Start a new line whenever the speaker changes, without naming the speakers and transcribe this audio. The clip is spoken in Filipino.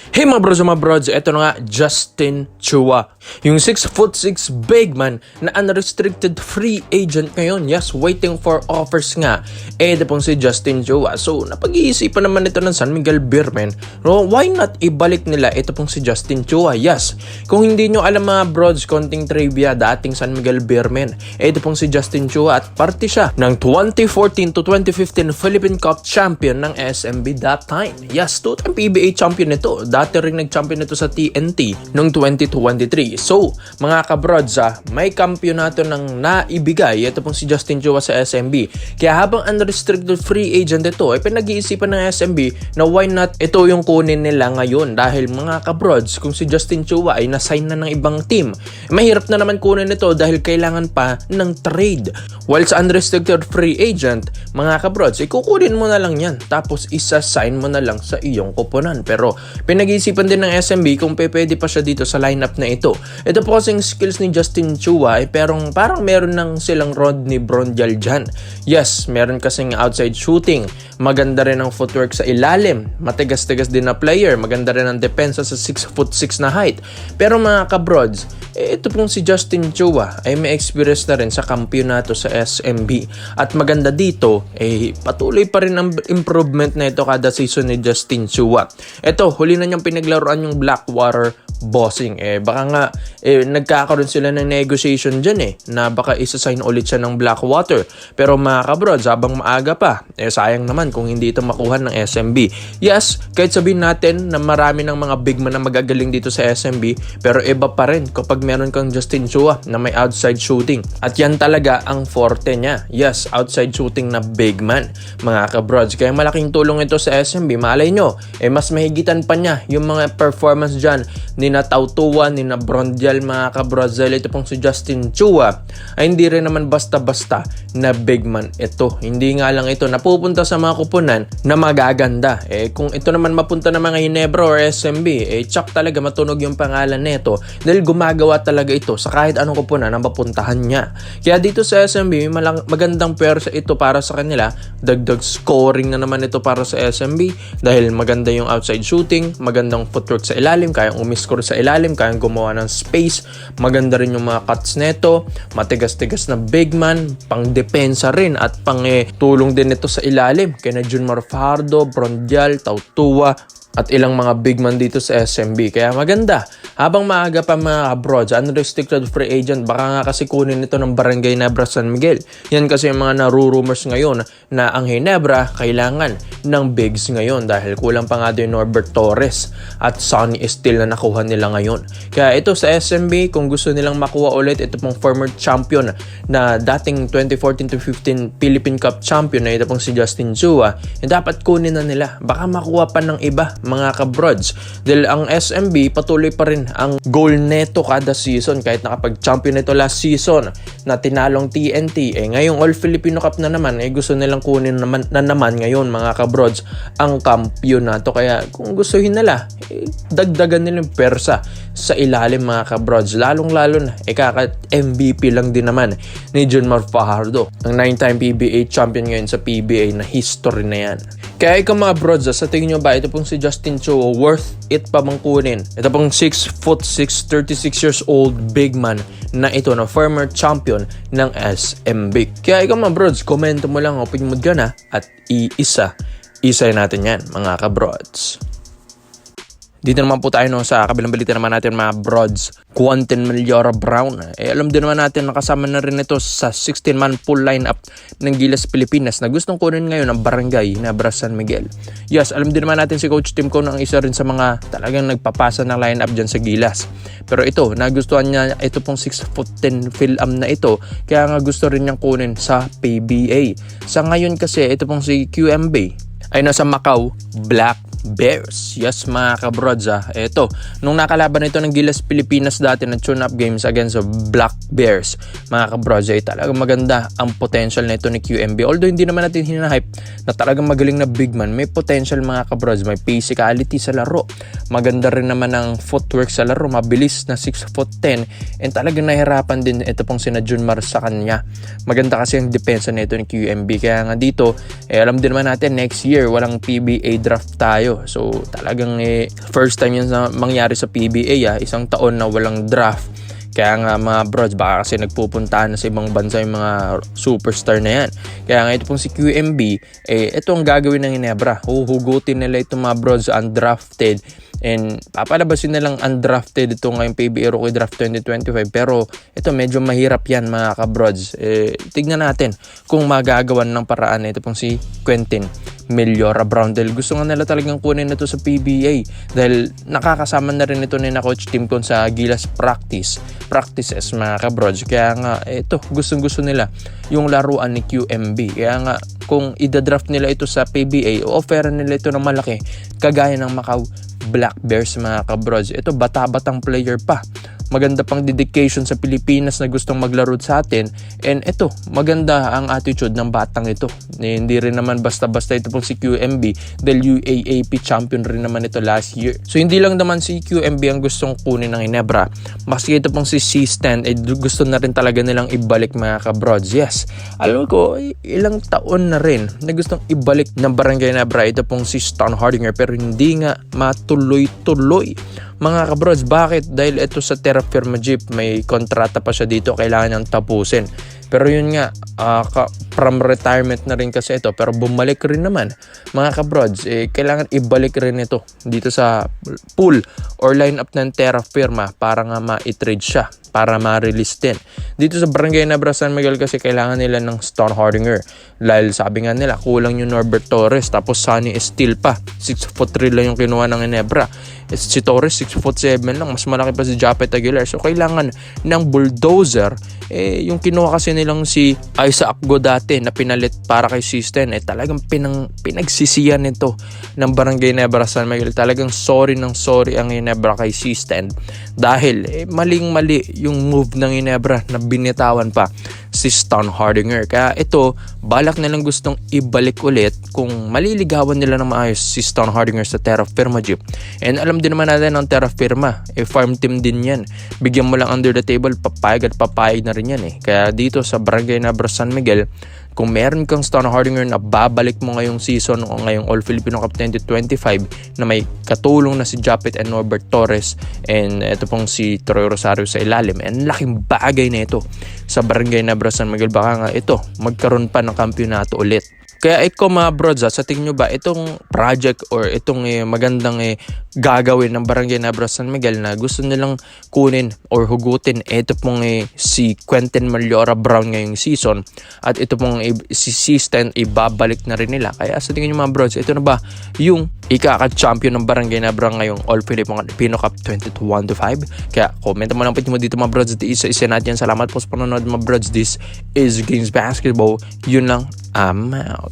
Hey mga brods, eto na nga Justin Chua. Yung 6'6" big man na unrestricted free agent ngayon. Yes, waiting for offers nga. Ito pong si Justin Chua. So, napag-iisipan naman ito ng San Miguel Beermen. No, why not ibalik nila ito pong si Justin Chua? Yes, kung hindi nyo alam mga brods, konting trivia, dating San Miguel Beermen. Ito pong si Justin Chua at parte siya ng 2014 to 2015 Philippine Cup champion ng SMB that time. Yes, two-time PBA champion nito. Dati rin nag-champion ito sa TNT noong 2023. So, mga kabrods, may kampyonato ng naibigay. Ito pong si Justin Chua sa SMB. Kaya habang unrestricted free agent ito, ay pinag-iisipan ng SMB na why not ito yung kunin nila ngayon. Dahil mga kabrods, kung si Justin Chua ay nasign na ng ibang team, mahirap na naman kunin ito dahil kailangan pa ng trade. While sa unrestricted free agent, mga kabrods, ikukunin mo na lang yan. Tapos isa-sign mo na lang sa iyong koponan. Pero pinag-iisipan din ng SMB kung pwede pa siya dito sa lineup na ito. Ito po kasing skills ni Justin Chua ay parang meron ng silang Rodney Brondial dyan. Yes, meron kasing outside shooting. Maganda rin ang footwork sa ilalim. Matigas-tigas din na player. Maganda rin ang depensa sa 6'6" na height. Pero mga kabrods, ito pong si Justin Chua ay may experience na rin sa kampyonato sa SMB. At maganda dito, patuloy pa rin ang improvement na ito kada season ni Justin Chua. Ito, huli na niyang pinaglaruan yung Blackwater Bossing. Baka nga, nagkakaroon sila ng negotiation dyan na baka isa-sign ulit siya ng Blackwater. Pero mga kabrods, habang maaga pa, sayang naman kung hindi ito makuha ng SMB. Yes, kahit sabihin natin na marami ng mga big man na magagaling dito sa SMB, pero iba pa rin kapag meron kang Justin Chua na may outside shooting. At yan talaga ang forte niya. Yes, outside shooting na big man, mga kabrods. Kaya malaking tulong ito sa SMB. Malay nyo, mas mahigitan pa niya yung mga performance dyan ni na Tautuan, ni na Brondial, mga kabrods. Dahil ito pong si Justin Chua ay hindi rin naman basta-basta na big man ito. Hindi nga lang ito napupunta sa mga kupunan na magaganda. Kung ito naman mapunta ng mga Ginebra or SMB, tsak talaga matunog yung pangalan nito dahil gumagawa talaga ito sa kahit anong kupunan na mapuntahan niya. Kaya dito sa SMB, magandang pwersa ito para sa kanila. Dagdag scoring na naman ito para sa SMB dahil maganda yung outside shooting, magandang footwork sa ilalim, kayang umiscore sa ilalim, kayang gumawa ng space, maganda rin yung mga cuts neto, matigas-tigas na big man, pang depensa rin at pang tulong din ito sa ilalim kina Junmar Fajardo, Brondial, Tautua at ilang mga big man dito sa SMB. Kaya maganda. Habang maaga pa mga broads, unrestricted free agent, baka nga kasi kunin ito ng Barangay Nebra San Miguel. Yan kasi yung mga narurumors ngayon na ang Ginebra kailangan ng bigs ngayon dahil kulang pa nga din Norbert Torres at Sonny Estil na nakuha nila ngayon. Kaya ito sa SMB, kung gusto nilang makuha ulit, ito pong former champion na dating 2014 to 15 Philippine Cup champion na ito pong si Justin Chua, dapat kunin na nila. Baka makuha pa ng iba, mga kabrods. Dahil ang SMB patuloy pa rin ang goal neto kada season. Kahit nakapag-champion ito last season na tinalong TNT, ngayong All Filipino Cup na naman, gusto nilang kunin naman ngayon, mga kabrods, ang kampyonato. Kaya kung gustuhin nila, dagdagan nila yung persa sa ilalim, mga kabrods. Lalong-lalo na, kaka-MVP lang din naman ni Junmar Fajardo, ang 9-time PBA champion ngayon sa PBA na history na yan. Kaya ikaw mga brods, sa tingin nyo ba ito pong si Justin Chua worth it pa bang kunin? Ito pong 6'6", 36 years old big man na ito na former champion ng SMB. Kaya ikaw mga brods, komento mo lang, opinion mo dyan at isa natin yan, mga kabrods. Dito naman po tayo sa kabilang balita naman natin, mga brods. Quentin Meliora Brown. Alam din naman natin nakasama na rin ito sa 16-man full lineup ng Gilas Pilipinas na gustong kunin ngayon ng Barangay Nebra San Miguel. Yes, alam din naman natin si Coach Tim Cone ang isa rin sa mga talagang nagpapasa ng lineup dyan sa Gilas. Pero ito, nagustuhan niya ito pong 6'10" Phil-Am na ito, kaya nga gusto rin niyang kunin sa PBA. Sa ngayon kasi, ito pong si QMB ay nasa Macau Black Bears. Yes, mga kabrods. Ito, nung nakalaban ito ng Gilas Pilipinas dati na tune-up games against the Black Bears, mga kabrods, talagang maganda ang potential na ito ni QMB. Although hindi naman natin hinahype na talagang magaling na big man, may potential, mga kabrods. May physicality sa laro. Maganda rin naman ang footwork sa laro. Mabilis na 6'10", and talagang nahirapan din ito pong sina Junmar sa kanya. Maganda kasi ang depensa nito ni QMB. Kaya nga dito, alam din naman natin next year walang PBA draft tayo. tayo. So talagang first time yan na mangyari sa PBA, isang taon na walang draft. Kaya nga mga brods, baka kasi nagpupuntahan na sa ibang bansa yung mga superstar na yan. Kaya nga ito pong si QMB, ito ang gagawin ng Ginebra. Huhugutin nila itong mga brods undrafted. And papalabasin nilang undrafted ito ngayong PBA Rookie Draft 2025. Pero ito medyo mahirap yan mga kabrods. Tignan natin kung magagawan ng paraan. Ito pong si Quentin Meliora Brown. Dahil gusto nga nila talagang kunin na ito sa PBA. Dahil nakakasama na rin ito ni na Coach Tim Con sa Gilas practices mga kabrods. Kaya nga ito gustong-gusto nila yung laruan ni QMB. Kaya nga kung idadraft nila ito sa PBA, offeran nila ito ng malaki. Kagaya ng Macau Black Bears mga kabrods. Ito bata-batang player pa. Maganda pang dedication sa Pilipinas na gustong maglaro sa atin. And ito, maganda ang attitude ng batang ito. Hindi rin naman basta-basta ito pong si QMB dahil UAAP champion rin naman ito last year. So hindi lang naman si QMB ang gustong kunin ng Ginebra. Maski ito pong si C-Stan, gusto na rin talaga nilang ibalik mga kabrods. Yes, alam ko, ilang taon na rin na gustong ibalik ng Barangay Ginebra ito pong si Stan Hardinger pero hindi nga matuloy-tuloy. Mga kabrods, bakit? Dahil ito sa Terra Firma Jeep, may kontrata pa siya dito, kailangan niyang tapusin. Pero yun nga, from retirement na rin kasi ito, pero bumalik rin naman. Mga kabrods, kailangan ibalik rin ito dito sa pool or lineup ng Terra Firma para nga ma-trade siya, para ma-release din. Dito sa Barangay Ginebra San Miguel kasi kailangan nila ng Stan Hardinger. Dahil sabi nga nila, kulang yung Norbert Torres, tapos Sonny Estil pa. 6'3" lang yung kinuha ng Ginebra. Si Torres 6'7" lang, mas malaki pa si Japet Aguilar. So kailangan ng bulldozer. Yung kinuha kasi nilang si Isaac Go dati na pinalit para kay System, talagang pinagsisiyan nito ng Barangay Ginebra San Miguel. Talagang sorry ang Ginebra kay System dahil maling-mali yung move ng Ginebra na binitawan pa si Stan Hardinger. Kaya ito, balak nilang gustong ibalik ulit kung maliligawan nila ng maayos si Stan Hardinger sa Terra Firma Jeep. And alam din naman natin ng Terra Firma, farm team din yan. Bigyan mo lang under the table, papayag na rin yan. Kaya dito sa Barangay Ginebra San Miguel, kung meron kang Stan Hardinger na babalik mo ngayong season o ngayong All Filipino Cup 2025 na may katulong na si Japet and Norbert Torres and ito pong si Troy Rosario sa ilalim, and laking bagay na ito sa Barangay Ginebra San Miguel. Baka nga ito magkaroon pa ng kampyonato ulit. Kaya ikaw mga brods, sa tingin nyo ba itong project or itong magandang gagawin ng Barangay Ginebra San Miguel na gusto nilang kunin or hugutin ito pong si Quentin Meliora Brown ngayong season at ito pong si System ibabalik na rin nila. Kaya sa tingin nyo mga brods, ito na ba yung ikaka-champion ng Barangay Ginebra ngayong All Filipino Cup 2025? Kaya comment mo lang mo dito mga brods at isa-isa natin. Salamat po sa panonood mga brods. This is Games Basketball. Yun lang, I'm out.